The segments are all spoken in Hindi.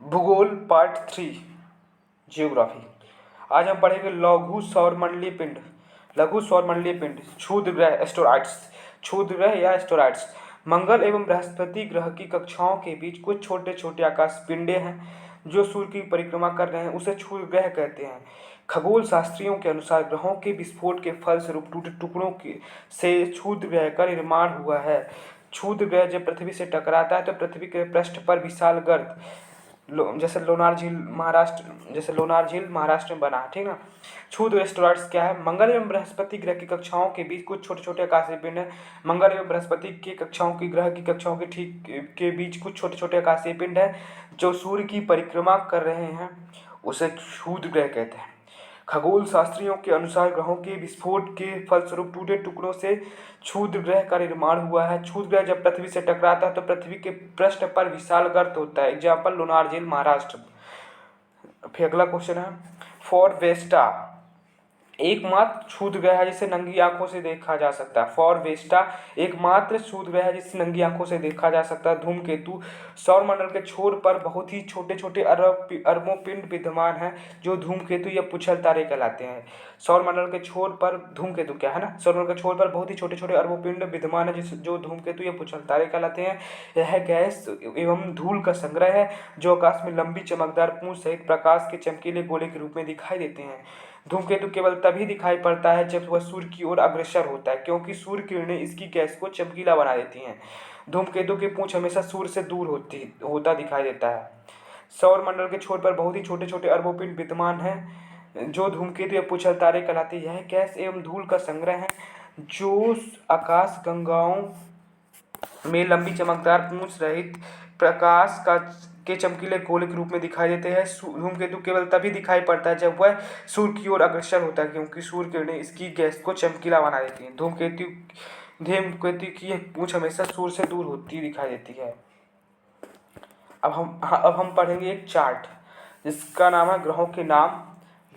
भूगोल पार्ट 3 जियोग्राफी। आज हम पढ़ेंगे लघु सौरमंडलीय पिंड। लघु सौरमंडलीय पिंड क्षुद्र ग्रह एस्टेरॉइड्स। क्षुद्र ग्रह या एस्टेरॉइड्स मंगल एवं बृहस्पति ग्रह की कक्षाओं के बीच कुछ छोटे छोटे आकाश पिंडे हैं जो सूर्य की परिक्रमा कर रहे हैं, उसे क्षुद्र ग्रह कहते हैं। खगोल शास्त्रियों के अनुसार ग्रहों के विस्फोट के फलस्वरूप टूटे टुकड़ों से क्षुद्र ग्रह का निर्माण हुआ है। क्षुद्र ग्रह जब पृथ्वी से टकराता है तो पृथ्वी के पृष्ठ पर विशाल गर्त जैसे लोनार झील महाराष्ट्र में बना है, ठीक ना। क्षुद्र एस्टेरॉइड्स क्या है? मंगल एवं बृहस्पति ग्रह की कक्षाओं के बीच कुछ छोटे छोटे आकाशीय पिंड है। मंगल एवं बृहस्पति की कक्षाओं की ग्रह की कक्षाओं के ठीक के बीच कुछ छोटे छोटे आकाशीय पिंड है जो सूर्य की परिक्रमा कर रहे हैं, उसे क्षुद्र ग्रह कहते हैं। खगोल शास्त्रियों के अनुसार ग्रहों के विस्फोट के फलस्वरूप टूटे टुकड़ों से क्षुद्र ग्रह का निर्माण हुआ है। क्षुद्र ग्रह जब पृथ्वी से टकराता है तो पृथ्वी के पृष्ठ पर विशाल गर्त होता है। एग्जाम्पल लोनार झील महाराष्ट्र। फिर अगला क्वेश्चन है, फॉर वेस्टा एकमात्र क्षुद्र ग्रह है जिसे नंगी आंखों से देखा जा सकता है। फॉर वेस्टा एकमात्र क्षुद्र ग्रह है जिसे नंगी आंखों से देखा जा सकता है। धूमकेतु सौरमंडल के छोर पर बहुत ही छोटे छोटे अरबों पिंड विद्यमान हैं जो धूमकेतु या पुच्छल तारे कहलाते हैं। सौरमंडल के छोर पर धूमकेतु क्या है ना, सौरमंडल के छोर पर बहुत ही छोटे छोटे अरबों पिंड विद्यमान है जो धूमकेतु या पुच्छल तारे कहलाते हैं। यह गैस एवं धूल का संग्रह है जो आकाश में लंबी चमकदार पूंछ सहित प्रकाश के चमकीले गोले के रूप में दिखाई देते हैं। धूमकेतु केवल तभी दिखाई पड़ता है जब वह सूर्य की ओर अग्रसर होता है, क्योंकि सूर्य किरणें इसकी गैस को चमकीला बना देती हैं। धूमकेतु की पूंछ हमेशा सूर्य से दूर होता दिखाई देता है। सौरमंडल के छोर पर बहुत ही छोटे छोटे अरबों पिंड विद्यमान हैं जो धूमकेतु या पुच्छल तारे कहलाते हैं। यह गैस एवं धूल का संग्रह है जो आकाश गंगाओं में लंबी चमकदार पूंछ रहित प्रकाश के चमकीले गोले के रूप में दिखाई देते हैं। धूमकेतु केवल तभी दिखाई पड़ता है जब वह सूर्य की ओर अग्रसर होता है, क्योंकि सूर्य किरणें इसकी गैस को चमकीला बना देती हैं। धूमकेतु की पूंछ हमेशा सूर्य से दूर होती दिखाई देती है। अब हम पढ़ेंगे एक चार्ट जिसका नाम है ग्रहों के नाम,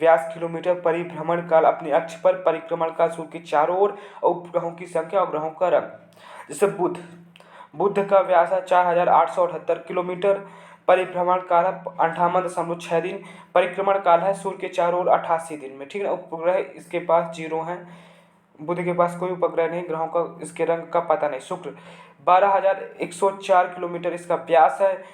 व्यास किलोमीटर, परिभ्रमण काल, अपने अक्ष पर परिक्रमण काल, सूर्य के चारों ओर, उपग्रहों की संख्या और ग्रहों का रंग। जैसे बुध का व्यास है 4878 किलोमीटर, परिभ्रमण काल है 58.6 दिन, परिक्रमण काल है सूर्य के चारों ओर 88 दिन में, ठीक है। उपग्रह इसके पास 0 हैं, बुध के पास कोई उपग्रह नहीं, ग्रहों का इसके रंग का पता नहीं। शुक्र 12,104 किलोमीटर इसका व्यास है।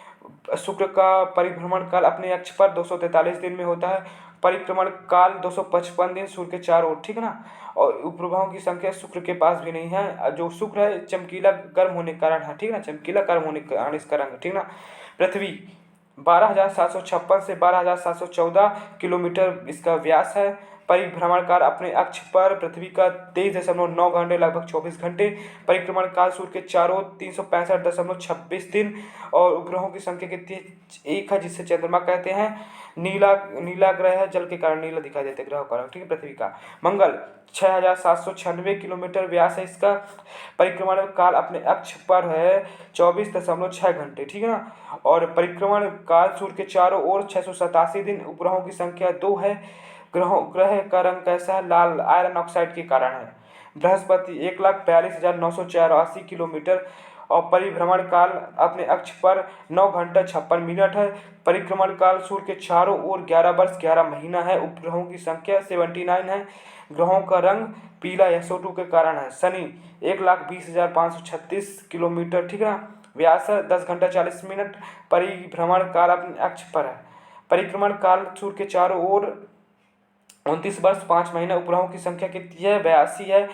शुक्र का परिभ्रमण काल अपने अक्ष पर 243 दिन में होता है, परिक्रमण काल 255 दिन सूर्य के चारों ओर, ठीक है ना। और उपग्रहों की संख्या शुक्र के पास भी नहीं है। जो शुक्र है चमकीला गर्म होने के कारण है, ठीक है ना, चमकीला गर्म होने के कारण इसका रंग, ठीक ना। पृथ्वी 12,756 से 12,714 किलोमीटर इसका व्यास है। परिभ्रमण काल अपने अक्ष पर पृथ्वी का 23.9 घंटे लगभग 24 घंटे, परिक्रमण काल सूर्य के चारों 365.26 दिन। और उपग्रहों की संख्या कितनी है? एक है जिसे चंद्रमा कहते हैं। नीला ग्रह है, जल के कारण नीला दिखाई देते ग्रह का रंग, ठीक है। पृथ्वी का मंगल 6,796 किलोमीटर व्यास है इसका, परिक्रमण काल अपने अक्ष पर है 24.6 घंटे, ठीक है ना। और परिक्रमण काल सूर्य के चारों ओर 687 दिन। उपग्रहों की संख्या 2 है। ग्रह का रंग कैसा है? लाल, आयरन ऑक्साइड के कारण है। बृहस्पति 1,42,984 किलोमीटर और परिभ्रमण काल अपने अक्ष पर 9 घंटा 56 मिनट है। परिक्रमण काल सूर्य के चारों ओर 11 वर्ष 11 महीना है। उपग्रहों की संख्या 79 है। ग्रहों का रंग पीला SO2 के कारण है। शनि 1,20,536 किलोमीटर, ठीक है ना, व्यास है, 10 घंटा 40 मिनट, परिभ्रमण काल अपने अक्ष पर है। परिक्रमण काल सूर्य के चारों ओर 29 वर्ष 5 महीने। उपग्रहों की संख्या कितनी है? 82 है।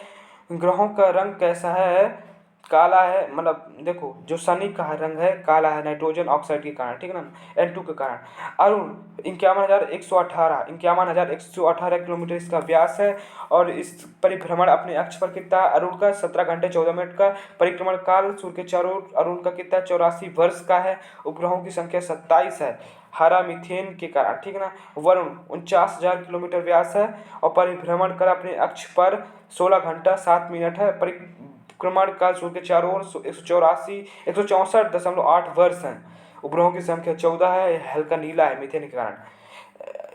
ग्रहों का रंग कैसा है? काला है, मतलब देखो जो शनि का रंग है काला है, नाइट्रोजन ऑक्साइड के कारण, ठीक है ना, N2 के कारण। अरुण 51,118 किलोमीटर इसका व्यास है। और इस परिभ्रमण अपने अक्ष पर कितना है? अरुण का 17 घंटे 14 मिनट का, परिक्रमण काल सूर्य के चारों ओर अरुण का कितना? 84 वर्ष का है। उपग्रहों की संख्या 27 है, हरा मीथेन के कारण, ठीक है ना। वरुण 49,000 किलोमीटर व्यास है और परिभ्रमण कर अपने अक्ष पर 16 घंटा 7 मिनट है। परिक्रमण काल सूर्य के चारों ओर 164.8 वर्ष है। उपग्रहों की संख्या 14 है, हल्का नीला है मीथेन के कारण।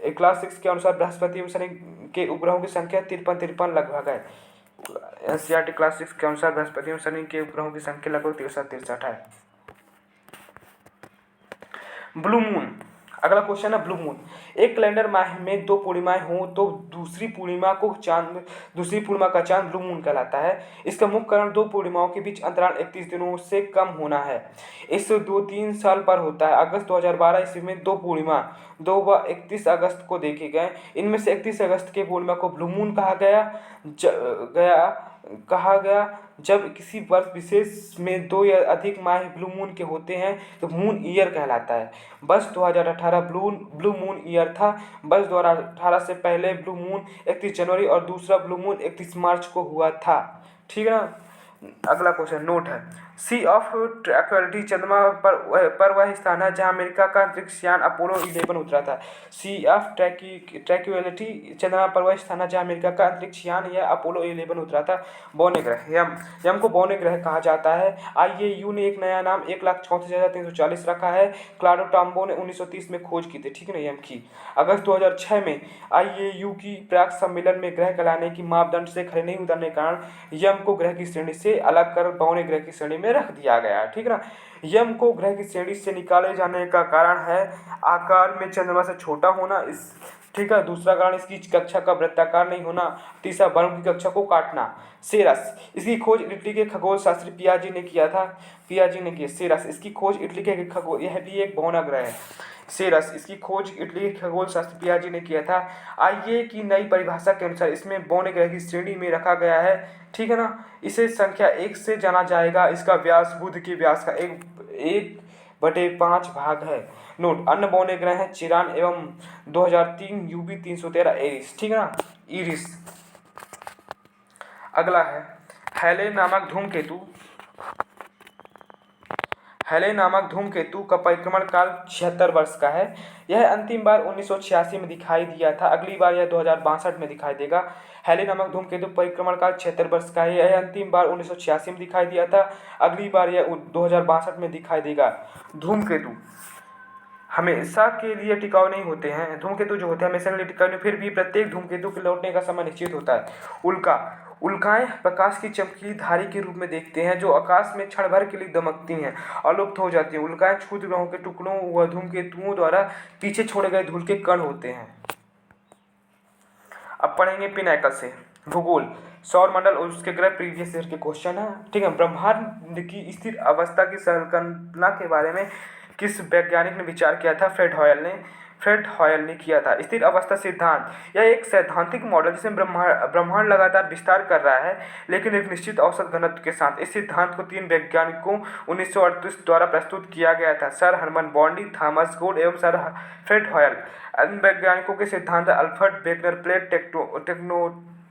क्लास 6 के अनुसार बृहस्पति एवं शनि के उपग्रहों की संख्या 53 लगभग है। NCERT क्लास 6 के अनुसार बृहस्पति एवं शनि के उपग्रहों की संख्या लगभग 63 है। ब्लू मून अगला क्वेश्चन है ब्लू मून। एक कैलेंडर माह में 2 पूर्णिमाएं हों तो दूसरी पूर्णिमा का चांद ब्लू मून कहलाता है। इसका मुख्य कारण 2 पूर्णिमाओं के बीच अंतराल 31 दिनों से कम होना है। इस 2-3 साल पर होता है। अगस्त 2012 ईस्वी में 2 पूर्णिमा 2 व 31 अगस्त को देखे गए। इनमें से 31 अगस्त के पूर्णिमा को ब्लू मून कहा गया। जब किसी वर्ष विशेष में 2 या अधिक माह ब्लू मून के होते हैं तो मून ईयर कहलाता है। वर्ष 2018 ब्लू मून ईयर था। वर्ष 2018 से पहले ब्लू मून 31 जनवरी और दूसरा ब्लू मून 31 मार्च को हुआ था। ठीक है ना। अगला क्वेश्चन नोट है, सी ऑफ ट्रैंक्विलिटी चंद्रमा पर वह स्थान है जहां अमेरिका का अंतरिक्ष यान अपोलो 11 उतरा था। सी ऑफ ट्रैंक्विलिटी चंद्रमा पर वह स्थान है जहां अमेरिका का अंतरिक्ष यान या अपोलो 11 उतरा था। बौने ग्रह यम यम को बौने ग्रह कहा जाता है। आईएयू ने एक नया नाम 1,34,340 रखा है। क्लाडो टॉम्बो ने 1930 में खोज की थी। ठीक है ना, यम की। अगस्त 2006 में आईएयू की प्राक सम्मेलन में ग्रह कहलाने की मापदंड से खरे नहीं उतरने के कारण यम को ग्रह की श्रेणी से अलग कर बौने ग्रह की श्रेणी में रख दिया गया। ठीक है ना। यम को ग्रह की श्रेणी से निकाले जाने का कारण है आकार में चंद्रमा से छोटा होना। ठीक है। दूसरा कारण इसकी कक्षा का वृत्ताकार नहीं होना। तीसरा वर्म की कक्षा को काटना। सेरस, इसकी खोज इटली के खगोल शास्त्री पियाजी ने किया था। सेरस, इसकी खोज इटली के खगोल, यह भी एक बौना ग्रह है। सेरस, इसकी खोज इटली के खगोल शास्त्री पियाजी ने किया था। आईए की नई परिभाषा के अनुसार इसमें बौने ग्रह की श्रेणी में रखा गया है। ठीक है ना। इसे संख्या 1 से जाना जाएगा। इसका व्यास बुध के व्यास का 1/5 भाग है। नोट, अन्य बौने ग्रह हैं चिरान एवं 2003 यूबी 313 एरिस। ठीक है ना, इरिस। अगला है हैले नामक धूमकेतु का परिक्रमण काल 76 वर्ष का है। यह अंतिम बार 1986 में दिखाई दिया था। अगली बार यह 2062 में दिखाई देगा। हैले नामक धूमकेतु परिक्रमण काल 76 वर्ष का है। यह अंतिम बार 1986 में दिखाई दिया था। अगली बार यह 2062 में दिखाई देगा। धूमकेतु हमेशा के लिए टिकाऊ नहीं होते हैं। धूमकेतु जो होते हैं हमेशा के लिए टिकाऊ नहीं, फिर भी प्रत्येक धूमकेतु के लौटने का समय निश्चित होता है। उल्काएं प्रकाश की चमकीली धारी के रूप में देखते हैं जो आकाश में क्षण भर के लिए दमकती हैं और लुप्त हो जाती हैं। उल्काएं क्षुद्र ग्रहों के टुकड़ों व धूमकेतुओं द्वारा पीछे छोड़े गए धूल के कण होते हैं। अब पढ़ेंगे पिनाकल से भूगोल, सौर मंडल और उसके ग्रह। प्रीवियस ईयर के क्वेश्चन है। ठीक है। ब्रह्मांड की स्थिर अवस्था की संकल्पना के बारे में किस वैज्ञानिक ने विचार किया था? फ्रेड हॉयल ने किया था। स्थिर अवस्था सिद्धांत, यह एक सैद्धांतिक मॉडल जिसमें ब्रह्मांड लगातार विस्तार कर रहा है लेकिन एक निश्चित औसत घनत्व के साथ। इस सिद्धांत को 3 वैज्ञानिकों 1938 द्वारा प्रस्तुत किया गया था, सर हरमन बॉन्डी, थॉमस गोड एवं सर फ्रेड हॉयल। अन्य वैज्ञानिकों के सिद्धांत अल्फ्रेड वेगनर प्लेट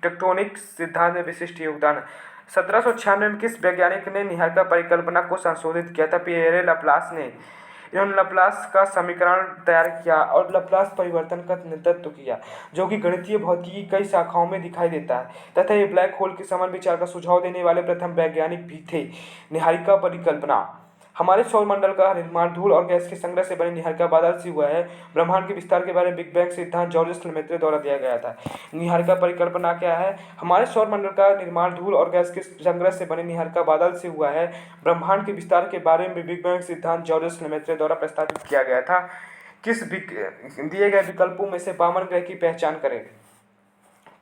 टेक्टोनिक सिद्धांत में विशिष्ट योगदान है। 1796 में किस वैज्ञानिक ने निहारिका परिकल्पना को संशोधित किया था? पिएरे लाप्लास ने। इन्होंने लाप्लास का समीकरण तैयार किया और लाप्लास परिवर्तन का नेतृत्व किया जो कि गणितीय भौतिकी की कई शाखाओं में दिखाई देता है तथा ये ब्लैक होल के समान विचार का सुझाव देने वाले प्रथम वैज्ञानिक भी थे। निहारिका परिकल्पना, हमारे सौरमंडल का निर्माण धूल और गैस के संग्रह से बने निहारिका बादल से हुआ है। ब्रह्मांड के विस्तार के बारे में बिग बैंग सिद्धांत जॉर्ज लेमेत्रे द्वारा दिया गया था। निहारिका परिकल्पना क्या है? हमारे सौरमंडल का निर्माण धूल और गैस के संग्रह से बने निहारिका बादल से हुआ है। ब्रह्मांड के विस्तार के बारे में बिग बैंग सिद्धांत जॉर्ज लेमेत्रे द्वारा प्रस्तावित किया गया था। दिए गए विकल्पों में से वामन ग्रह की पहचान करें।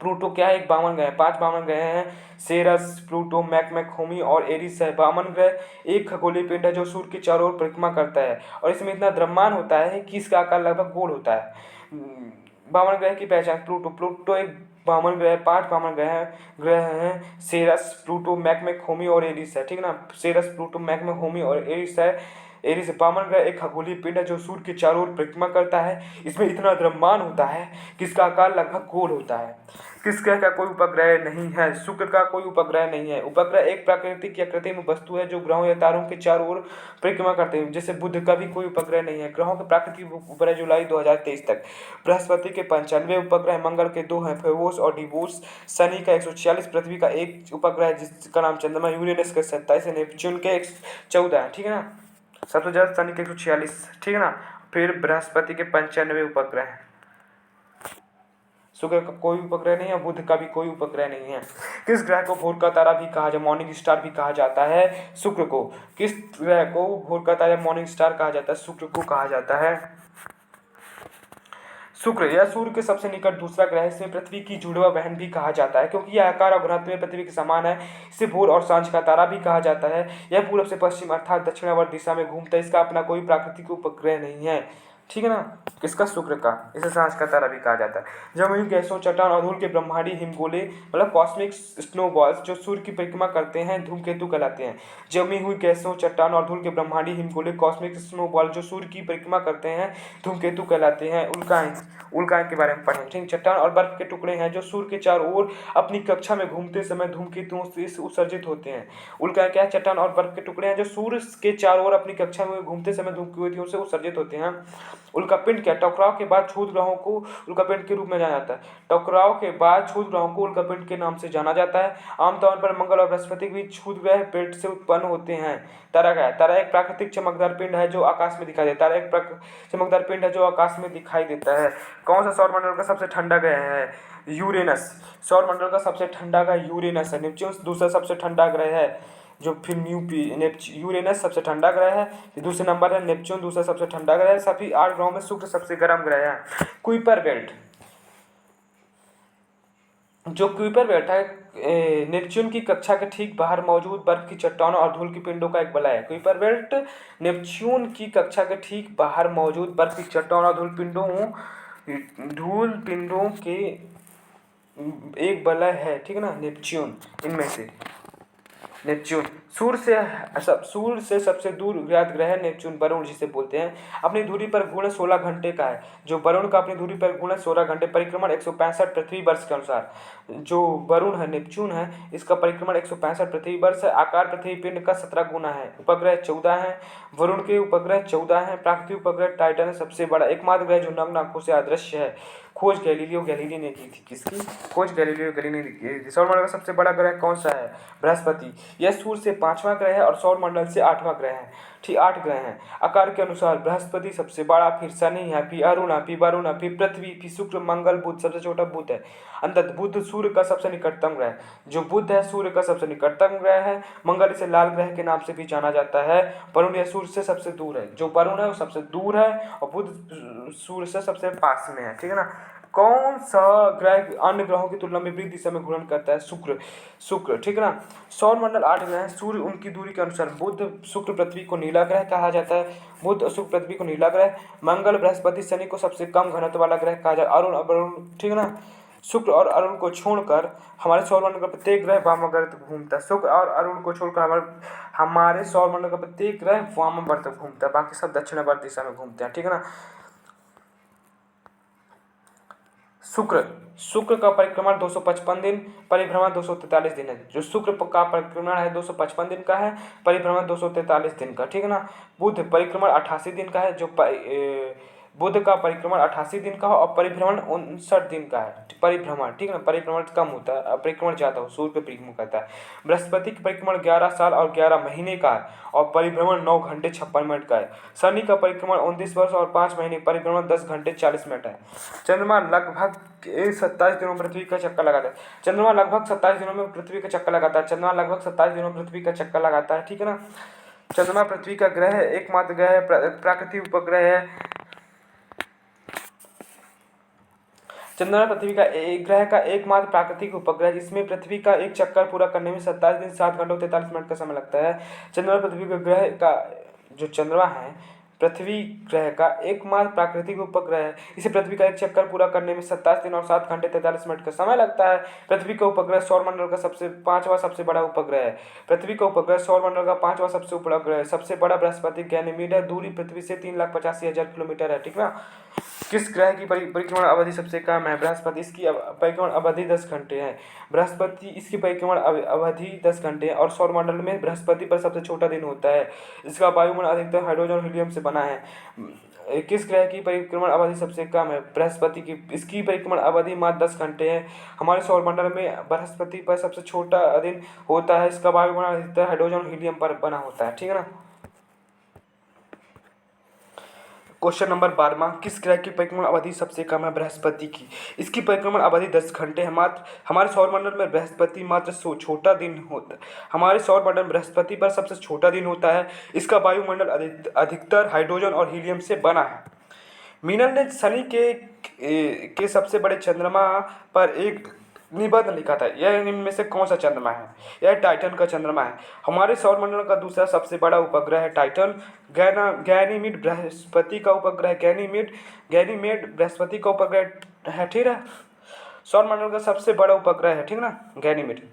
प्लूटो क्या है? एक वामन ग्रह है। 5 वामन ग्रह हैं, सेरस, प्लूटो, मैकमैकहोमी और एरिस है। वामन ग्रह एक खगोलीय पिंड है जो सूर्य के चारों ओर परिक्रमा करता है और इसमें इतना द्रव्यमान होता है कि इसका आकार लगभग गोल होता है। वामन ग्रह की पहचान। प्लूटो एक वामन ग्रह। 5 वामन ग्रह हैं, सेरस, प्लूटो, मैकमैकहोमी और एरिस है। ठीक है ना। सेरस, प्लूटो, मैकमैकहोमी और एरिस है। एरिस वामन ग्रह एक खगोलीय पिंड है जो सूर्य के चारों ओर परिक्रमा करता है। इसमें इतना द्रव्यमान होता है कि इसका आकार लगभग गोल होता है। किस ग्रह का कोई उपग्रह नहीं है? शुक्र का कोई उपग्रह नहीं है। उपग्रह एक प्राकृतिक या कृत्रिम वस्तु है जो ग्रहों या तारों के चारों ओर परिक्रमा करते हैं। जैसे बुध का भी कोई उपग्रह नहीं है। ग्रहों के प्राकृतिक उपग्रह जुलाई 2023 तक। बृहस्पति के 95 उपग्रह, मंगल के 2 हैं, फेबोस और डिबोस। शनि का 146, पृथ्वी का 1 उपग्रह जिसका नाम चंद्रमा, यूरेनस का 27, नेपच्यून के 14 है। ठीक है ना। सबसे ज्यादा शनि के 146। ठीक है ना। फिर बृहस्पति के 95 उपग्रह हैं। शुक्र का कोई उपग्रह नहीं है। बुध का भी कोई उपग्रह नहीं है। किस ग्रह को भोर का तारा भी कहा जाए, मॉर्निंग स्टार भी कहा जाता है? शुक्र को। किस ग्रह को भोर का तारा मॉर्निंग स्टार कहा जाता है? शुक्र को कहा जाता है। शुक्र यह सूर्य के सबसे निकट दूसरा ग्रह है। इसमें पृथ्वी की जुड़वा बहन भी कहा जाता है, क्योंकि यह आकार और घनत्व में पृथ्वी के समान है। इसे भोर और सांझ का तारा भी कहा जाता है। यह पूरब से पश्चिम अर्थात दक्षिणावर्त दिशा में घूमता है। इसका अपना कोई प्राकृतिक उपग्रह नहीं है, ठीक है ना। किसका? शुक्र का। इसे सांझ का तारा भी कहा जाता है। जमीन, गैसों, चट्टान और धूल के ब्रह्मांडीय हिमगोले मतलब कॉस्मिक स्नोबॉल्स जो सूर्य की परिक्रमा करते हैं धूमकेतु कहलाते हैं। जमी हुई गैसों, चट्टान और धूल के ब्रह्मांडीय हिमगोले कॉस्मिक स्नोबॉल जो सूर्य की परिक्रमा करते हैं धूमकेतु कहलाते हैं। उल्काएं, उल्काएं के बारे में पढ़ें, ठीक। चट्टान और बर्फ के टुकड़े हैं जो सूर्य के चारों ओर अपनी कक्षा में घूमते समय धूमकेतुओं से उत्सर्जित होते हैं। उल्काएं क्या है? चट्टान और बर्फ के टुकड़े हैं जो सूर्य के चारों ओर अपनी कक्षा में घूमते समय धूमकेतुओं से उत्सर्जित होते हैं। उल्कापिंड क्या? टकराव के बाद क्षुद्र ग्रहों को उल्कापिंड के रूप में जाना जाता है। टकराव के बाद क्षुद्र ग्रहों को उल्कापिंड के नाम से जाना जाता है। आमतौर पर मंगल और बृहस्पति के बीच क्षुद्र ग्रह पेट से उत्पन्न होते हैं। तारा क्या है? तारा एक प्राकृतिक चमकदार पिंड है जो आकाश में दिखाई देता है। तारा एक चमकदार पिंड है जो आकाश में दिखाई देता है। कौन सा सौरमंडल का सबसे ठंडा ग्रह है? यूरेनस। सौरमंडल का सबसे ठंडा ग्रह यूरेनस है। नेपच्यून दूसरा सबसे ठंडा ग्रह है। जो फिर यूरेनस सबसे ठंडा ग्रह है। दूसरे नंबर है नेपच्यून, दूसरा सबसे ठंडा ग्रह है। सभी 8 ग्रहों में शुक्र सबसे गर्म ग्रह है। कुइपर बेल्ट, जो कुइपर बेल्ट है नेपच्यून की कक्षा के ठीक बाहर मौजूद बर्फ की चट्टानों और धूल की पिंडों का एक वलय है। कुइपर बेल्ट नेपच्यून की कक्षा के ठीक बाहर मौजूद बर्फ की चट्टानों और धूल पिंडों के एक वलय है, ठीक है ना। नेपच्यून इनमें से नेपच्यून सूर्य से सबसे दूर ज्ञात ग्रह है नेपच्यून, वरुण जिसे बोलते हैं। अपनी दूरी पर गुणा 16 घंटे का है। जो वरुण का अपनी दूरी पर गुणा 16 घंटे, परिक्रमण 165 पृथ्वी वर्ष के अनुसार। जो वरुण है नेपच्यून है, इसका परिक्रमण 165 पृथ्वी वर्ष है। आकार पृथ्वी पिंड का 17 गुना है। उपग्रह 14 है। वरुण के उपग्रह 14 हैं। प्राकृतिक उपग्रह टाइटन है सबसे बड़ा एकमात्र ग्रह जो नग्न आंखों से अदृश्य है। खोज गैलीलियो गैलीली ने की थी। किसकी खोज? गैलीलियो गैलीली ने की थी। सौरमंडल का सबसे बड़ा ग्रह कौन सा है? बृहस्पति। यह सूर्य से 5वां ग्रह है और सौरमंडल से 8वां ग्रह है। ठीक, 8 ग्रह हैं। आकार के अनुसार बृहस्पति सबसे बड़ा, फिर शनि है, फिर अरुण, फिर वरुण, फिर पृथ्वी, फिर शुक्र, मंगल, बुध। सबसे छोटा बुध है। अंततः बुध सूर्य का सबसे निकटतम ग्रह। जो बुध है सूर्य का सबसे निकटतम ग्रह है। मंगल इसे लाल ग्रह के नाम से भी जाना जाता है। वरुण यह सूर्य से सबसे दूर है। जो वरुण है वो सबसे दूर है और बुध सूर्य से सबसे पास में है, ठीक है ना। कौन सा ग्रह अन्य ग्रहों की तुलना में विपरीत दिशा में घूर्णन करता है? शुक्र, ठीक है ना। सौरमंडल 8 ग्रह हैं। सूर्य उनकी दूरी के अनुसार बुध, शुक्र, पृथ्वी को नीला ग्रह कहा जाता है। बुध और शुक्र, पृथ्वी को नीला ग्रह। मंगल, बृहस्पति, शनि को सबसे कम घनत्व वाला ग्रह कहा जाता है। अरुण, वरुण, ठीक है ना। शुक्र और अरुण को छोड़कर हमारे सौरमंडल का प्रत्येक ग्रह वामावर्त घूमता है। शुक्र और अरुण को छोड़कर हमारे सौरमंडल का प्रत्येक ग्रह वामावर्त घूमता है, बाकी सब दक्षिणावर्त दिशा में घूमते हैं, ठीक है ना। शुक्र का परिक्रमण 255 दिन, परिभ्रमण 243 दिन है। जो शुक्र का परिक्रमण है 255 दिन का है, परिभ्रमण 243 दिन का, ठीक है ना। बुध परिक्रमण 88 दिन का है। बुध का परिक्रमण 88 दिन का है और परिभ्रमण 59 दिन का है। परिभ्रमण, ठीक है ना। परिभ्रमण कम होता है, परिक्रमण ज़्यादा हो, सूर्य के परिक्रमण करता है। बृहस्पति का परिक्रमण 11 साल और 11 महीने का है और परिभ्रमण 9 घंटे 56 मिनट का है। शनि का परिक्रमण 29 वर्ष और 5 महीने, परिभ्रमण 10 घंटे 40 मिनट है। चंद्रमा लगभग 27 दिनों में पृथ्वी का चक्कर लगाता है। चंद्रमा लगभग 27 दिनों में पृथ्वी का चक्कर लगाता है। चंद्रमा लगभग 27 दिनों में पृथ्वी का चक्कर लगाता है, ठीक है ना। चंद्रमा पृथ्वी का ग्रह है, एकमात्र ग्रह है, प्राकृतिक उपग्रह है। चंद्रमा पृथ्वी का एक ग्रह का एकमात्र प्राकृतिक उपग्रह जिसमें पृथ्वी का एक चक्कर पूरा करने में 27 दिन 7 घंटों 43 मिनट का समय लगता है। चंद्रमा पृथ्वी का ग्रह का जो चंद्रमा है पृथ्वी ग्रह का एकमात्र प्राकृतिक उपग्रह है। इसे पृथ्वी का एक चक्कर पूरा करने में 27 दिन और 7 घंटे 43 मिनट का समय लगता है। पृथ्वी का उपग्रह सौरमंडल का पांचवा सबसे बड़ा उपग्रह है। पृथ्वी का उपग्रह सौरमंडल का पांचवा सबसे उपग्रह है। सबसे बड़ा बृहस्पति गैनीमेड है। दूरी पृथ्वी से 3,85,000 किलोमीटर है, ठीक ना। किस ग्रह की परिक्रमण अवधि सबसे कम है? बृहस्पति। इसकी परिक्रमण अवधि 10 घंटे है। बृहस्पति इसकी परिक्रमण अवधि 10 घंटे है और सौरमंडल में बृहस्पति पर सबसे छोटा दिन होता है। इसका वायुमंडल अधिकतर हाइड्रोजन और हीलियम से बना है। किस ग्रह की परिक्रमण अवधि सबसे कम है? बृहस्पति की। इसकी परिक्रमण अवधि मात्र 10 घंटे है। हमारे सौरमंडल में बृहस्पति पर सबसे छोटा दिन होता है। इसका वायुमंडल अधिकतर हाइड्रोजन और हीलियम पर बना होता है, ठीक है ना। क्वेश्चन नंबर 12, किस ग्रह की परिक्रमण अवधि सबसे कम है? बृहस्पति की। इसकी परिक्रमण अवधि 10 घंटे है। मात्र हमारे सौरमंडल में बृहस्पति मात्र छोटा दिन होता है। हमारे सौरमंडल में बृहस्पति पर सबसे छोटा दिन होता है। इसका वायुमंडल अधिकतर हाइड्रोजन और हीलियम से बना है। मीनल ने शनि के सबसे बड़े चंद्रमा पर एक निबंध लिखा था। यह निम्न में से कौन सा चंद्रमा है? यह टाइटन का चंद्रमा है। हमारे सौरमंडल का दूसरा सबसे बड़ा उपग्रह है टाइटन। गैनीमीड बृहस्पति का उपग्रह गैनीमेड बृहस्पति का उपग्रह है, ठीक है। सौरमंडल का सबसे बड़ा उपग्रह है, ठीक ना, गैनीमेड।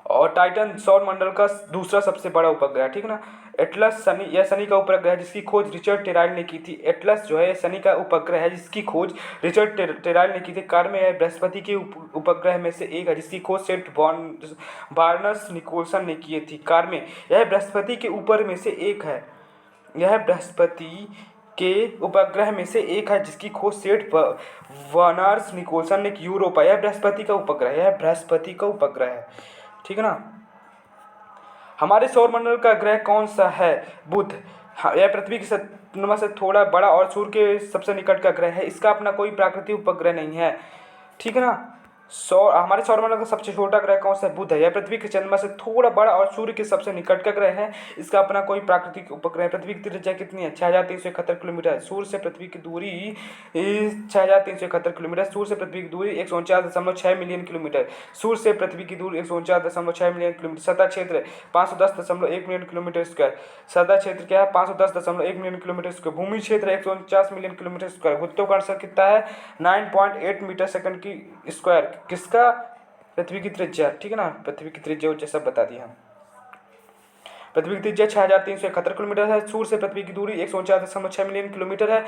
और टाइटन सौरमंडल का दूसरा सबसे बड़ा उपग्रह, ठीक ना। एटलस यह शनि का उपग्रह है जिसकी खोज रिचर्ड टेराइल ने की थी। एटलस जो है शनि का उपग्रह है जिसकी खोज रिचर्ड टेराइल ने की थी। कार्मे यह बृहस्पति के उपग्रह में से एक है जिसकी खोज सेंट बार्नस निकोलसन ने की थी। कार्मे यह बृहस्पति के ऊपर में से एक है। यह बृहस्पति के उपग्रह में से एक है जिसकी खोज सेठ वर्नर्स निकोलसन ने यूरोपा। यह बृहस्पति का उपग्रह है, ठीक है ना। हमारे सौरमंडल का ग्रह कौन सा है? बुध। हाँ, यह पृथ्वी की चंद्रमा से थोड़ा बड़ा और सूर्य के सबसे निकट का ग्रह है। इसका अपना कोई प्राकृतिक उपग्रह नहीं है, ठीक है ना। हमारे सौरमंडल का सबसे छोटा ग्रह कौन सा है? बुध है। यह पृथ्वी के चंद्रमा से थोड़ा बड़ा और सूर्य के सबसे निकट का ग्रह है। इसका अपना कोई प्राकृतिक उपग्रह है। पृथ्वी की त्रिज्या कितनी है? 6371 किलोमीटर है। सूर्य से पृथ्वी की दूरी 6371 किलोमीटर। सूर्य से पृथ्वी की दूरी 149.6 मिलियन किलोमीटर। सूर्य से पृथ्वी की दूरी 149.6 मिलियन किलोमीटर। सतह क्षेत्र 510.1 मिलियन किलोमीटर स्क्वायर। सतह क्षेत्र क्या है? 510.1 मिलियन किलोमीटर स्क्वायर। भूमि क्षेत्र 149 मिलियन किलोमीटर स्क्वायर। गुरुत्वाकर्षण कितना है? 9.8 मीटर सेकंड की स्क्वायर। किसका? पृथ्वी की त्रिज्या, ठीक है ना। पृथ्वी की त्रिज्या जैसा बता दिया हम। पृथ्वी की त्रिज्या 6371 किलोमीटर है। सूर्य से पृथ्वी की दूरी 149.6 मिलियन किलोमीटर है।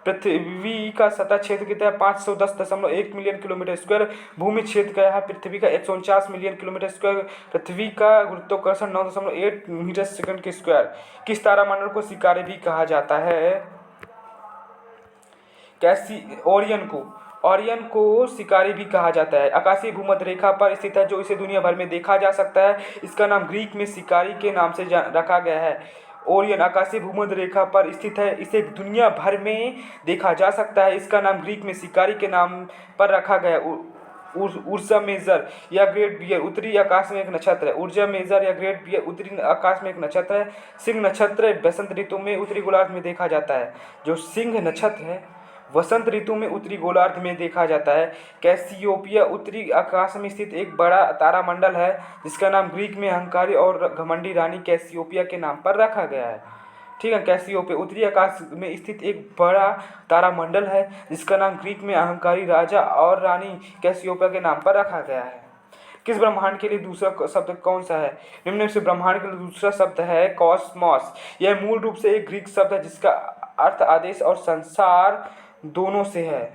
पृथ्वी का सतह क्षेत्र कितना है? 510.1 मिलियन किलोमीटर स्क्वायर। भूमि क्षेत्र क्या है पृथ्वी का? 149 मिलियन किलोमीटर स्क्वायर। पृथ्वी का गुरुत्वाकर्षण 9.8 मीटर सेकंड के स्क्वायर। किस तारामंडल को सिकारे भी कहा जाता है? ओरियन को शिकारी भी कहा जाता है। आकाशीय भूमध्य रेखा पर स्थित है जो इसे दुनिया भर में देखा जा सकता है। इसका नाम ग्रीक में शिकारी के नाम से रखा गया है। ओरियन आकाशीय भूमध्य रेखा पर स्थित है, इसे दुनिया भर में देखा जा सकता है। इसका नाम ग्रीक में शिकारी के नाम पर रखा गया है। ऊर्जा मेजर या ग्रेट बियर उत्तरी आकाश में एक नक्षत्र है। ऊर्जा मेजर या ग्रेट बियर उत्तरी आकाश में एक नक्षत्र है। सिंह नक्षत्र बसंत ऋतु में उत्तरी गोलार्ध में देखा जाता है। जो सिंह नक्षत्र है वसंत ऋतु में उत्तरी गोलार्ध में देखा जाता है। कैसियोपिया उत्तरी आकाश में स्थित एक बड़ा तारामंडल है जिसका नाम ग्रीक में अहंकारी और घमंडी रानी कैसियोपिया के नाम पर रखा गया है, ठीक है। कैसियोपिया उत्तरी आकाश में स्थित एक बड़ा तारामंडल है जिसका नाम ग्रीक में अहंकारी राजा और रानी कैसियोपिया के नाम पर रखा गया है। किस ब्रह्मांड के लिए दूसरा शब्द कौन सा है? निम्न में से ब्रह्मांड के लिए दूसरा शब्द है कॉस्मॉस। यह मूल रूप से एक ग्रीक शब्द है जिसका अर्थ आदेश और संसार दोनों से है।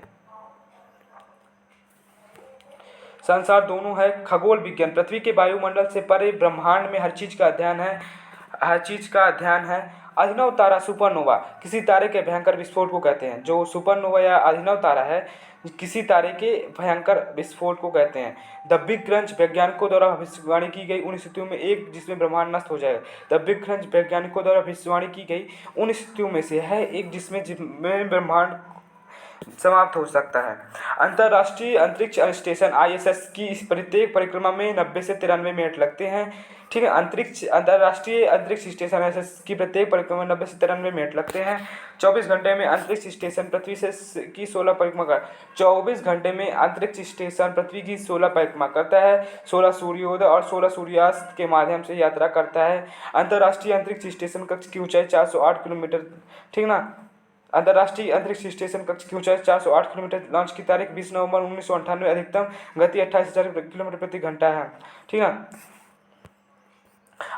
संसार दोनों है। खगोल विज्ञान पृथ्वी के वायुमंडल से परे ब्रह्मांड में हर चीज का अध्ययन है। अभिनव तारा सुपरनोवा किसी तारे के भयंकर विस्फोट को कहते हैं। जो सुपरनोवा या अभिनव तारा है किसी तारे के भयंकर विस्फोट को कहते हैं। द बिग क्रंच वैज्ञानिकों द्वारा भविष्यवाणी की गई उन स्थितियों में एक जिसमें ब्रह्मांड नष्ट हो जाएगा। द बिग क्रंच वैज्ञानिकों द्वारा भविष्यवाणी की गई उन स्थितियों में से है एक जिसमें ब्रह्मांड समाप्त हो सकता है। अंतर्राष्ट्रीय अंतरिक्ष स्टेशन ISS की इस प्रत्येक परिक्रमा में 90 से 93 मिनट लगते हैं, ठीक है। अंतर्राष्ट्रीय अंतरिक्ष स्टेशन ISS की प्रत्येक परिक्रमा में 90 से 93 मिनट लगते हैं। 24 घंटे में अंतरिक्ष स्टेशन पृथ्वी की 16 परिक्रमा कर 24 घंटे में अंतरिक्ष स्टेशन पृथ्वी की 16 परिक्रमा करता है। 16 सूर्योदय और 16 सूर्यास्त के माध्यम से यात्रा करता है। अंतर्राष्ट्रीय अंतरिक्ष स्टेशन कक्ष की ऊंचाई 408 किलोमीटर, ठीक ना। अंतर्राष्ट्रीय अंतरिक्ष स्टेशन कक्ष की ऊंचाई 408 किलोमीटर। लॉन्च की तारीख 20 नवंबर 1998। अधिकतम गति 28,000 किलोमीटर प्रति घंटा है, ठीक है।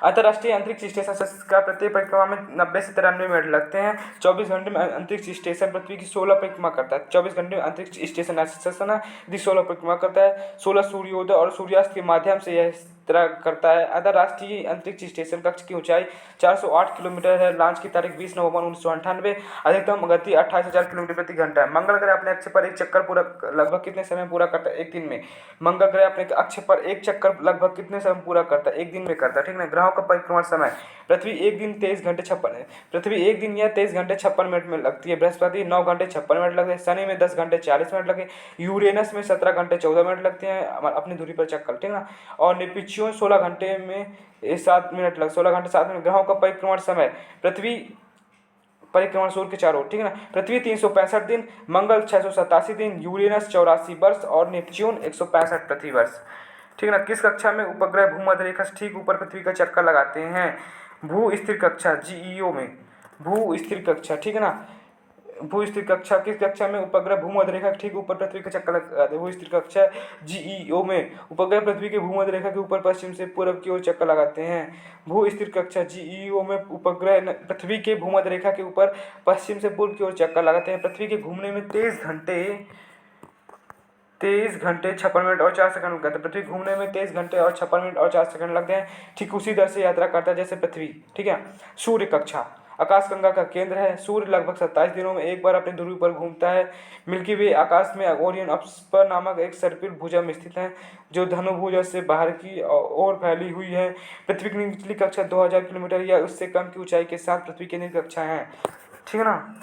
अंतर्राष्ट्रीय अंतरिक्ष स्टेशन का प्रत्येक परिक्रमा में 90 से 93 मिनट लगते हैं। 24 घंटे में अंतरिक्ष स्टेशन पृथ्वी की 16 परिक्रमा करता है। 24 घंटे में अंतरिक्ष स्टेशन 16 परिक्रमा करता है। 16 सूर्योदय और सूर्यास्त के माध्यम से यह तरह करता है। अंतर्राष्ट्रीय अंतरिक्ष स्टेशन कक्ष की ऊंचाई 408 किलोमीटर है। लॉन्च की तारीख 20 नवंबर 1998। अधिकतम गति 28,000 किलोमीटर प्रति घंटा है। मंगल ग्रह अपने अक्ष पर एक चक्कर पूरा लगभग कितने समय पूरा करता है? एक दिन में। मंगल ग्रह अपने अक्ष पर एक चक्कर लगभग कितने समय पूरा करता है? एक दिन में करता है, ठीक है। ग्रहों का परिक्रमण समय पृथ्वी एक दिन या 23 घंटे 56 मिनट में लगती है। बृहस्पति 9 घंटे 56 मिनट लगते हैं। शनि में 10 घंटे 40 मिनट लगे। यूरेनस में 17 घंटे 14 मिनट लगते हैं अपनी दूरी पर चक्कर, ठीक है ना। और नेपच्यून 16 घंटे 7 मिनट। ग्रहों का परिक्रमण समय पृथ्वी परिक्रमण सूर्य के चारों ओर, ठीक है ना। पृथ्वी 365 दिन, मंगल 687 दिन, यूरेनस 84 वर्ष और नेपच्यून 165 पृथ्वी वर्ष, ठीक है ना। किस कक्षा में उपग्रह भूमध्य रेखा से ठीक ऊपर पृथ्वी का चक्कर लगाते हैं? भू स्थिर कक्षा, जीईओ में। भू स्थिर कक्षा, ठीक है ना। भू स्थिर कक्षा किस कक्षा में उपग्रह भूमध्य रेखा के ठीक ऊपर पृथ्वी का चक्कर लगाते हैं? भू स्थिर कक्षा जीईओ में उपग्रह पृथ्वी के भूमध्य रेखा के ऊपर पश्चिम से पूर्व की ओर चक्कर लगाते हैं। भू स्थिर कक्षा जीईओ में उपग्रह पृथ्वी के भूमध्य रेखा के ऊपर पश्चिम से पूर्व की ओर चक्कर लगाते हैं। पृथ्वी के घूमने में 23 घंटे 56 मिनट और 4 सेकंड लगते हैं। पृथ्वी घूमने में 23 घंटे और 56 मिनट और 4 सेकंड लगते हैं, ठीक उसी दर से यात्रा करता है जैसे पृथ्वी, ठीक है। सूर्य कक्षा आकाशगंगा का केंद्र है। सूर्य लगभग 27 दिनों में एक बार अपनी ध्रुव पर घूमता है। मिल्की वे आकाश में ओरियन अप्सर नामक एक सर्पिल भुजा में स्थित है जो धनुभुजा से बाहर की ओर फैली हुई है। पृथ्वी की निचली कक्षा 2000 किलोमीटर या उससे कम की ऊंचाई के साथ पृथ्वी केंद्रीय कक्षा है, ठीक है ना।